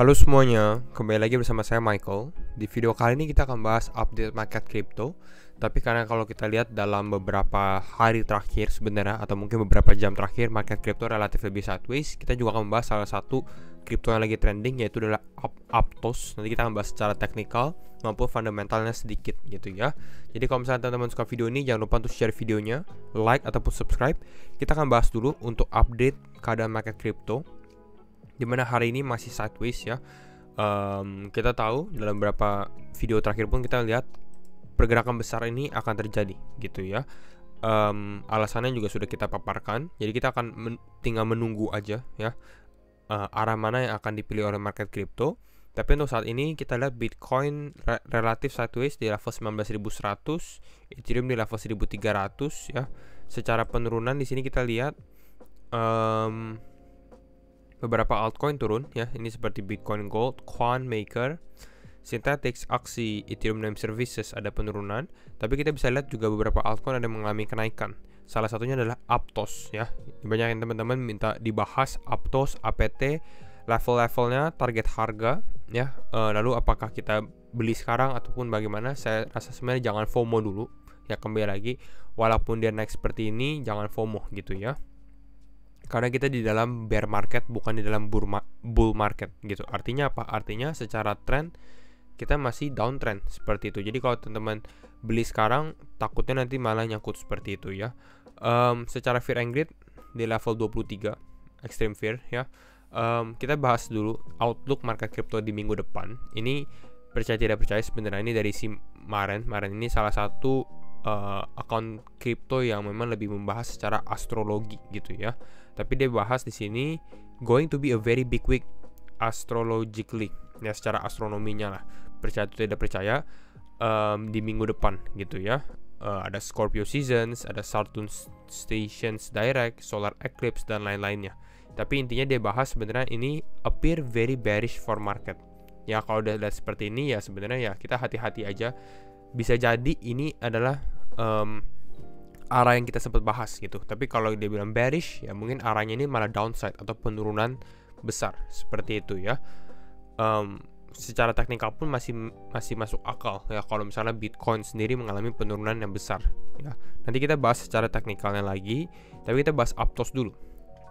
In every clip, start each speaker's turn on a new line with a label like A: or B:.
A: Halo semuanya, kembali lagi bersama saya Michael. Di video kali ini kita akan bahas update market crypto. Tapi karena kalau kita lihat dalam beberapa hari terakhir sebenarnya, atau mungkin beberapa jam terakhir, market crypto relatif lebih sideways. Kita juga akan membahas salah satu crypto yang lagi trending, yaitu adalah Aptos. Nanti kita akan bahas secara teknikal maupun fundamentalnya sedikit gitu ya. Jadi kalau misalnya teman-teman suka video ini, jangan lupa untuk share videonya, like ataupun subscribe. Kita akan bahas dulu untuk update keadaan market crypto, dimana hari ini masih sideways ya. Kita tahu dalam beberapa video terakhir pun kita lihat pergerakan besar ini akan terjadi gitu ya. Alasannya juga sudah kita paparkan. Jadi kita akan tinggal menunggu aja ya, arah mana yang akan dipilih oleh market crypto. Tapi untuk saat ini kita lihat Bitcoin relatif sideways di level 19.100, Ethereum di level 1.300 ya. Secara penurunan di sini kita lihat beberapa altcoin turun ya, ini seperti Bitcoin Gold, Quant, Maker, Synthetix, Axie, Ethereum Name Services ada penurunan. Tapi kita bisa lihat juga beberapa altcoin ada mengalami kenaikan. Salah satunya adalah Aptos ya. Banyak yang teman-teman minta dibahas Aptos, APT, level-levelnya, target harga ya. Lalu apakah kita beli sekarang ataupun bagaimana? Saya rasa sebenarnya jangan FOMO dulu ya. Kembali lagi, walaupun dia naik seperti ini, jangan FOMO gitu ya. Karena kita di dalam bear market, bukan di dalam bull market gitu. Artinya apa? Artinya secara trend kita masih downtrend seperti itu. Jadi kalau teman-teman beli sekarang, takutnya nanti malah nyangkut seperti itu ya. Secara fear and greed di level 23 extreme fear ya. Kita bahas dulu outlook market crypto di minggu depan. Ini percaya tidak percaya, sebenarnya ini dari si Maren ini salah satu akun crypto yang memang lebih membahas secara astrologi gitu ya. Tapi dia bahas di sini going to be a very big week astrologically ya, secara astronominya lah. Percaya atau tidak percaya, di minggu depan gitu ya. Ada Scorpio seasons, ada Saturn stations direct, solar eclipse dan lain-lainnya. Tapi intinya dia bahas sebenarnya ini appear very bearish for market. Ya kalau udah lihat seperti ini ya sebenarnya ya kita hati-hati aja. Bisa jadi ini adalah arah yang kita sempat bahas gitu. Tapi kalau dia bilang bearish ya mungkin arahnya ini malah downside atau penurunan besar seperti itu ya. Secara teknikal pun masih masuk akal ya kalau misalnya Bitcoin sendiri mengalami penurunan yang besar ya. Nanti kita bahas secara teknikalnya lagi, tapi kita bahas Aptos dulu.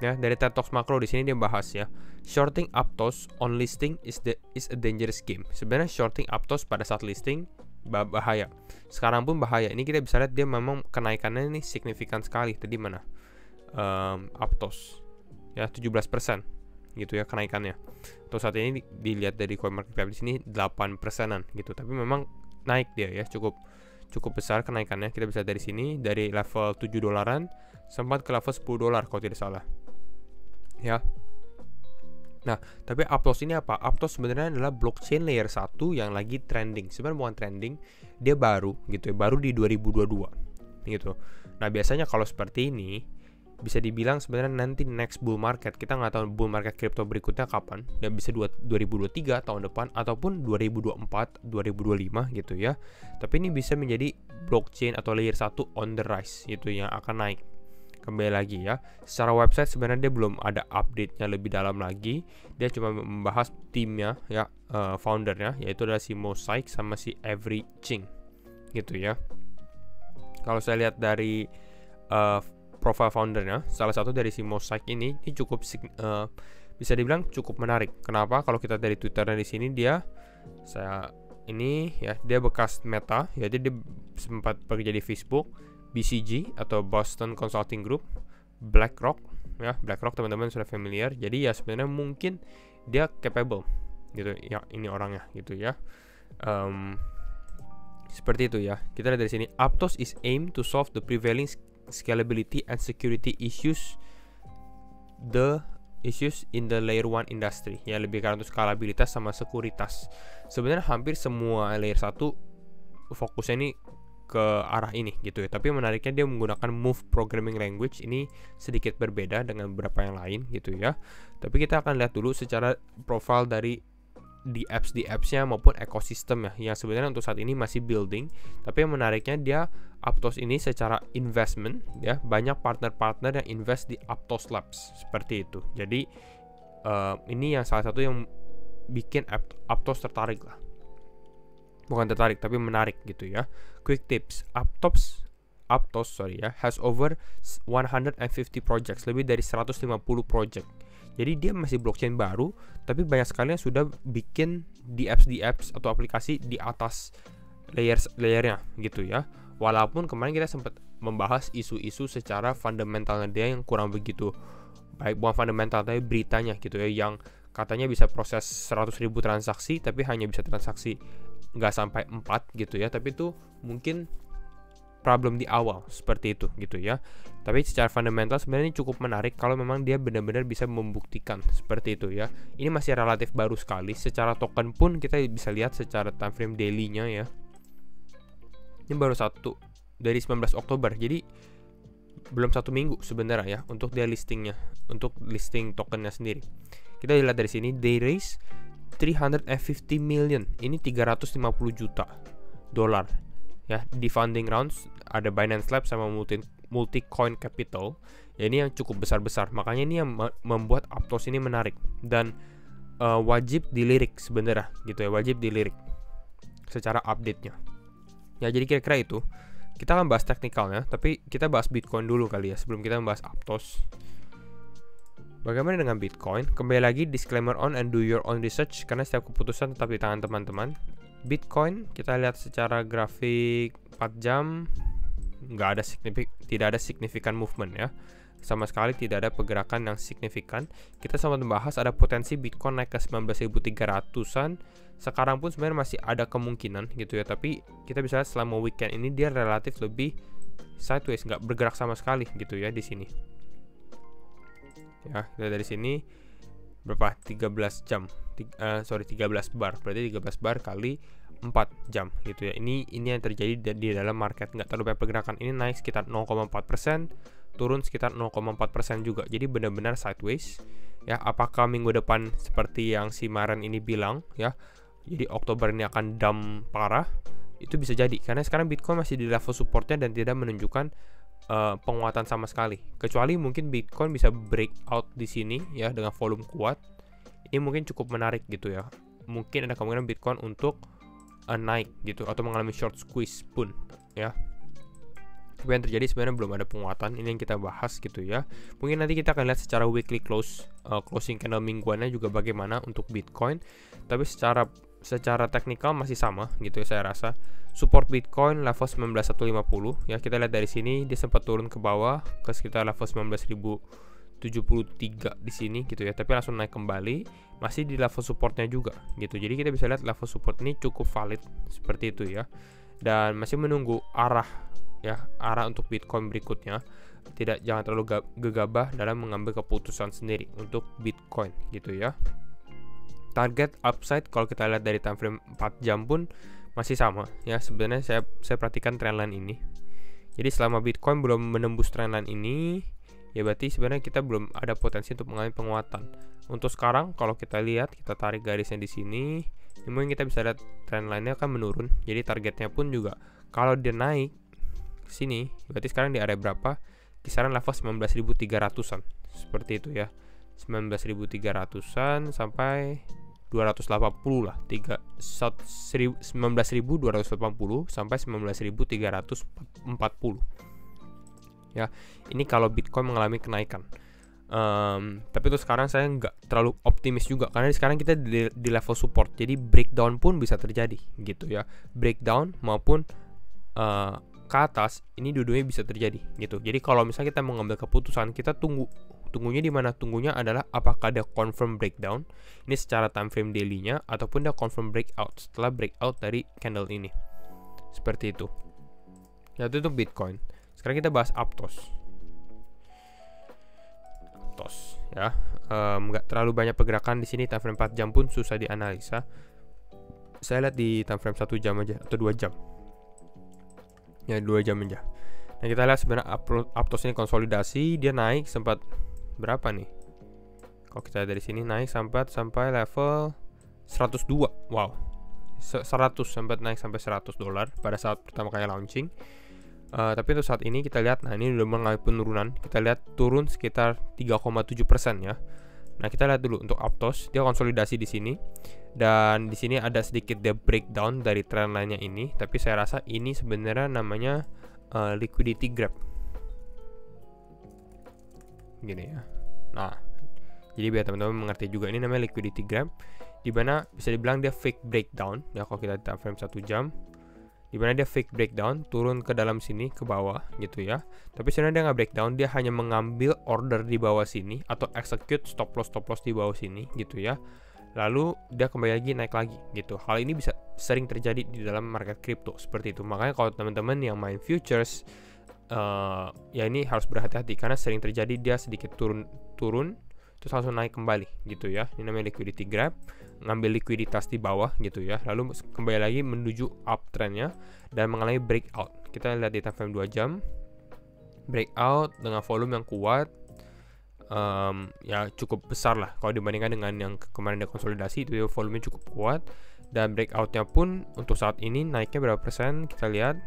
A: Ya, dari TED Talks Macro di sini dia bahas ya, shorting Aptos on listing is a dangerous game. Sebenarnya shorting Aptos pada saat listing bahaya. Sekarang pun bahaya. Ini kita bisa lihat dia memang kenaikannya ini signifikan sekali. Tadi mana? Aptos ya 17% gitu ya kenaikannya. Untuk saat ini dilihat dari CoinMarketCap di sini 8%-an gitu. Tapi memang naik dia ya, cukup besar kenaikannya. Kita bisa dari sini dari level 7 dolaran sempat ke level 10 dolar kalau tidak salah. Ya. Nah, tapi Aptos ini apa? Aptos sebenarnya adalah blockchain layer 1 yang lagi trending. Sebenarnya bukan trending, dia baru gitu ya, baru di 2022 gitu. Nah, biasanya kalau seperti ini bisa dibilang sebenarnya nanti next bull market, kita nggak tahu bull market crypto berikutnya kapan. Dan bisa 2023 tahun depan ataupun 2024, 2025 gitu ya. Tapi ini bisa menjadi blockchain atau layer 1 on the rise gitu yang akan naik. Kembali lagi ya, secara website sebenarnya dia belum ada update-nya lebih dalam lagi. Dia cuma membahas timnya ya, foundernya, yaitu adalah si Mosaic sama si Avery Ching gitu ya. Kalau saya lihat dari profile foundernya, salah satu dari si Mosaic ini cukup bisa dibilang cukup menarik. Kenapa? Kalau kita dari Twitternya di sini dia dia bekas Meta, jadi dia sempat bekerja di Facebook, BCG atau Boston Consulting Group, BlackRock ya. BlackRock teman-teman sudah familiar. Jadi ya sebenarnya mungkin dia capable gitu ya, ini orangnya gitu ya. Seperti itu ya. Kita lihat dari sini, Aptos is aimed to solve the prevailing scalability and security issues in the layer 1 industry. Ya, lebih karena untuk skalabilitas sama sekuritas. Sebenarnya hampir semua layer 1 fokusnya ini ke arah ini gitu ya. Tapi menariknya dia menggunakan Move programming language, ini sedikit berbeda dengan beberapa yang lain gitu ya. Tapi kita akan lihat dulu secara profile dari di apps-nya maupun ekosistem ya, yang sebenarnya untuk saat ini masih building. Tapi yang menariknya dia Aptos ini secara investment ya, banyak partner-partner yang invest di Aptos Labs seperti itu. Jadi ini yang salah satu yang bikin Aptos tertarik lah. Bukan tertarik, tapi menarik gitu ya. Quick tips, Aptos has over 150 projects, lebih dari 150 project. Jadi dia masih blockchain baru, tapi banyak sekali yang sudah bikin di apps atau aplikasi di atas layernya gitu ya. Walaupun kemarin kita sempat membahas isu-isu secara fundamentalnya dia yang kurang begitu baik, bukan fundamental tapi beritanya gitu ya, yang katanya bisa proses 100.000 transaksi tapi hanya bisa transaksi nggak sampai 4 gitu ya. Tapi itu mungkin problem di awal seperti itu gitu ya. Tapi secara fundamental sebenarnya ini cukup menarik kalau memang dia benar-benar bisa membuktikan seperti itu ya. Ini masih relatif baru sekali. Secara token pun kita bisa lihat secara time frame daily-nya ya. Ini baru dari 19 Oktober. Jadi belum 1 minggu sebenarnya ya untuk dia listingnya, untuk listing tokennya sendiri. Kita lihat dari sini, they raise 350 million. Ini 350 juta dolar. Ya, di funding rounds ada Binance Lab sama Multicoin Capital. Ya, ini yang cukup besar-besar. Makanya ini yang membuat Aptos ini menarik dan wajib dilirik sebenarnya gitu ya, wajib dilirik secara update-nya. Ya, jadi kira-kira itu. Kita akan bahas teknikalnya, tapi kita bahas Bitcoin dulu kali ya sebelum kita membahas Aptos. Bagaimana dengan Bitcoin? Kembali lagi disclaimer on and do your own research karena setiap keputusan tetap di tangan teman-teman. Bitcoin kita lihat secara grafik 4 jam tidak ada signifikan movement ya. Sama sekali tidak ada pergerakan yang signifikan. Kita sempat membahas ada potensi Bitcoin naik ke 19.300-an. Sekarang pun sebenarnya masih ada kemungkinan gitu ya, tapi kita bisa lihat selama weekend ini dia relatif lebih sideways, nggak bergerak sama sekali gitu ya di sini. Ya, kita dari sini berapa? 13 bar. Berarti 13 bar kali 4 jam gitu ya. Ini yang terjadi di dalam market, nggak terlalu banyak pergerakan. Ini naik sekitar 0,4%, turun sekitar 0,4% juga. Jadi benar-benar sideways. Ya, apakah minggu depan seperti yang si Maren ini bilang ya? Jadi Oktober ini akan dump parah? Itu bisa jadi karena sekarang Bitcoin masih di level supportnya dan tidak menunjukkan penguatan sama sekali. Kecuali mungkin Bitcoin bisa breakout di sini ya dengan volume kuat. Ini mungkin cukup menarik gitu ya. Mungkin ada kemungkinan Bitcoin untuk naik gitu atau mengalami short squeeze pun ya. Tapi yang terjadi sebenarnya belum ada penguatan. Ini yang kita bahas gitu ya. Mungkin nanti kita akan lihat secara weekly closing candle mingguannya juga bagaimana untuk Bitcoin. Tapi secara teknikal masih sama gitu ya, saya rasa. Support Bitcoin level 19.150 ya. Kita lihat dari sini dia sempat turun ke bawah ke sekitar level 19.073 di sini gitu ya. Tapi langsung naik kembali, masih di level supportnya juga gitu. Jadi kita bisa lihat level support ini cukup valid seperti itu ya. Dan masih menunggu arah untuk Bitcoin berikutnya. Jangan terlalu gegabah dalam mengambil keputusan sendiri untuk Bitcoin gitu ya. Target upside kalau kita lihat dari time frame 4 jam pun masih sama ya. Sebenarnya saya perhatikan trendline ini. Jadi selama Bitcoin belum menembus trendline ini, ya berarti sebenarnya kita belum ada potensi untuk mengalami penguatan. Untuk sekarang kalau kita lihat, kita tarik garisnya di sini, mungkin kita bisa lihat trendline-nya akan menurun. Jadi targetnya pun juga kalau dia naik ke sini, berarti sekarang di area berapa? Kisaran level 19.300-an. Seperti itu ya. 19.300-an sampai 280 lah, 19.280 sampai 19.340 ya. Ini kalau Bitcoin mengalami kenaikan. Tapi itu sekarang saya nggak terlalu optimis juga karena sekarang kita di level support, jadi breakdown pun bisa terjadi gitu ya. Breakdown maupun ke atas ini dua-duanya bisa terjadi gitu. Jadi kalau misalnya kita mengambil keputusan, kita tunggunya di mana? Tunggunya adalah apakah ada confirm breakdown ini secara time frame daily-nya ataupun ada confirm breakout setelah breakout dari candle ini. Seperti itu. Ya, itu Bitcoin. Sekarang kita bahas Aptos ya. Nggak terlalu banyak pergerakan di sini. Time frame 4 jam pun susah dianalisa. Saya lihat di time frame 1 jam aja atau 2 jam. Ya, 2 jam aja. Nah, kita lihat sebenarnya Aptos ini konsolidasi, dia naik sempat berapa nih? Kalau kita dari sini naik sampai level 102. Wow. 100 sempat naik sampai $100 pada saat pertama kali launching. Tapi untuk saat ini kita lihat, nah ini udah mengalami penurunan. Kita lihat turun sekitar 3,7% ya. Nah, kita lihat dulu untuk Aptos, dia konsolidasi di sini. Dan di sini ada sedikit the breakdown dari trendline-nya ini, tapi saya rasa ini sebenarnya namanya liquidity grab. Gini ya. Nah, jadi biar teman-teman mengerti juga, ini namanya liquidity grab, di mana bisa dibilang dia fake breakdown ya kalau kita time frame 1 jam. Di mana dia fake breakdown, turun ke dalam sini ke bawah gitu ya. Tapi sebenarnya dia nggak breakdown, dia hanya mengambil order di bawah sini atau execute stop loss di bawah sini gitu ya. Lalu dia kembali lagi naik lagi gitu. Hal ini bisa sering terjadi di dalam market crypto seperti itu. Makanya kalau teman-teman yang main futures, ya ini harus berhati-hati karena sering terjadi dia sedikit turun terus langsung naik kembali gitu ya. Ini namanya liquidity grab, ngambil likuiditas di bawah gitu ya. Lalu kembali lagi menuju uptrendnya dan mengalami breakout. Kita lihat di time frame 2 jam, breakout dengan volume yang kuat. Ya cukup besar lah kalau dibandingkan dengan yang kemarin ada konsolidasi, itu volumenya cukup kuat. Dan breakoutnya pun untuk saat ini naiknya berapa persen, kita lihat.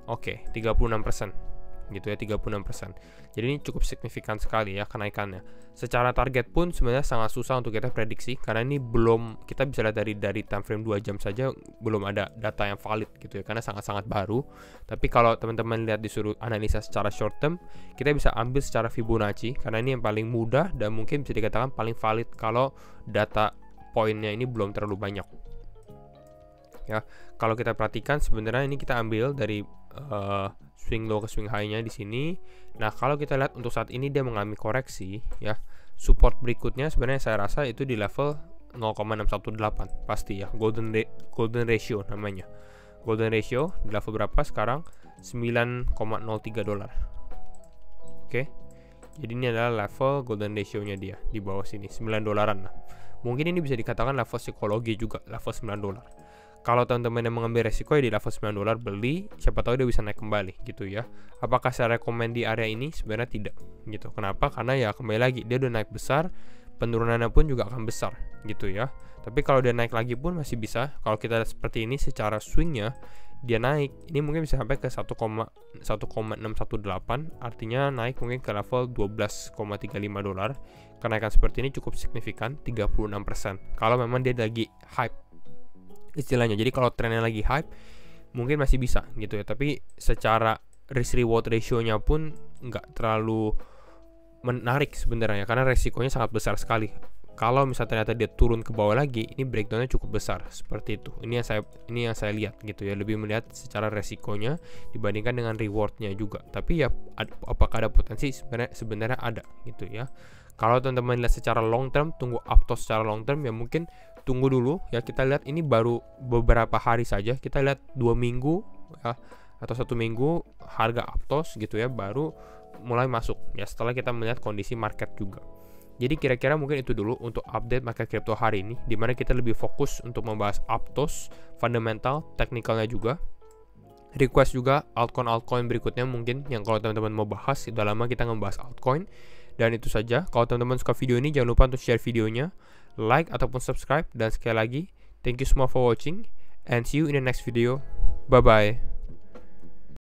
A: Oke, 36% gitu ya, 36%. Jadi ini cukup signifikan sekali ya kenaikannya. Secara target pun sebenarnya sangat susah untuk kita prediksi karena ini belum, kita bisa lihat dari time frame 2 jam saja belum ada data yang valid gitu ya, karena sangat-sangat baru. Tapi kalau teman-teman lihat disuruh analisa secara short term, kita bisa ambil secara Fibonacci karena ini yang paling mudah dan mungkin bisa dikatakan paling valid kalau data poinnya ini belum terlalu banyak. Ya, kalau kita perhatikan sebenarnya ini kita ambil dari swing low ke swing high-nya di sini. Nah, kalau kita lihat untuk saat ini dia mengalami koreksi ya. Support berikutnya sebenarnya saya rasa itu di level 0,618 pasti ya. Golden ratio namanya. Golden ratio di level berapa sekarang? 9,03 dolar. Oke. Jadi ini adalah level golden ratio-nya dia di bawah sini, 9 dolaran lah. Mungkin ini bisa dikatakan level psikologi juga, level 9 dolar. Kalau teman-teman yang mengambil resiko ya di level 9 dolar beli, siapa tahu dia bisa naik kembali gitu ya. Apakah saya rekomend di area ini? Sebenarnya tidak gitu. Kenapa? Karena ya kembali lagi dia udah naik besar, penurunannya pun juga akan besar gitu ya. Tapi kalau dia naik lagi pun masih bisa. Kalau kita lihat seperti ini secara swingnya dia naik, ini mungkin bisa sampai ke 1,618, artinya naik mungkin ke level 12,35 dolar. Kenaikan seperti ini cukup signifikan, 36%. Kalau memang dia lagi hype istilahnya. Jadi kalau trennya lagi hype mungkin masih bisa gitu ya, tapi secara risk reward ratio-nya pun nggak terlalu menarik sebenarnya karena resikonya sangat besar sekali. Kalau misalnya ternyata dia turun ke bawah lagi, ini breakdownnya cukup besar seperti itu. Ini yang saya lihat gitu ya, lebih melihat secara resikonya dibandingkan dengan rewardnya juga. Tapi ya apakah ada potensi? Sebenarnya ada gitu ya. Kalau teman-teman lihat secara long term, tunggu Aptos secara long term ya mungkin tunggu dulu ya. Kita lihat ini baru beberapa hari saja, kita lihat 2 minggu ya atau 1 minggu harga Aptos gitu ya baru mulai masuk ya setelah kita melihat kondisi market juga. Jadi kira-kira mungkin itu dulu untuk update market crypto hari ini, dimana kita lebih fokus untuk membahas Aptos, fundamental, teknikalnya juga. Request juga altcoin berikutnya mungkin yang kalau teman-teman mau bahas, sudah lama kita ngebahas altcoin. Dan itu saja, kalau teman-teman suka video ini jangan lupa untuk share videonya, like ataupun subscribe. Dan sekali lagi, thank you semua for watching and see you in the next video. Bye bye.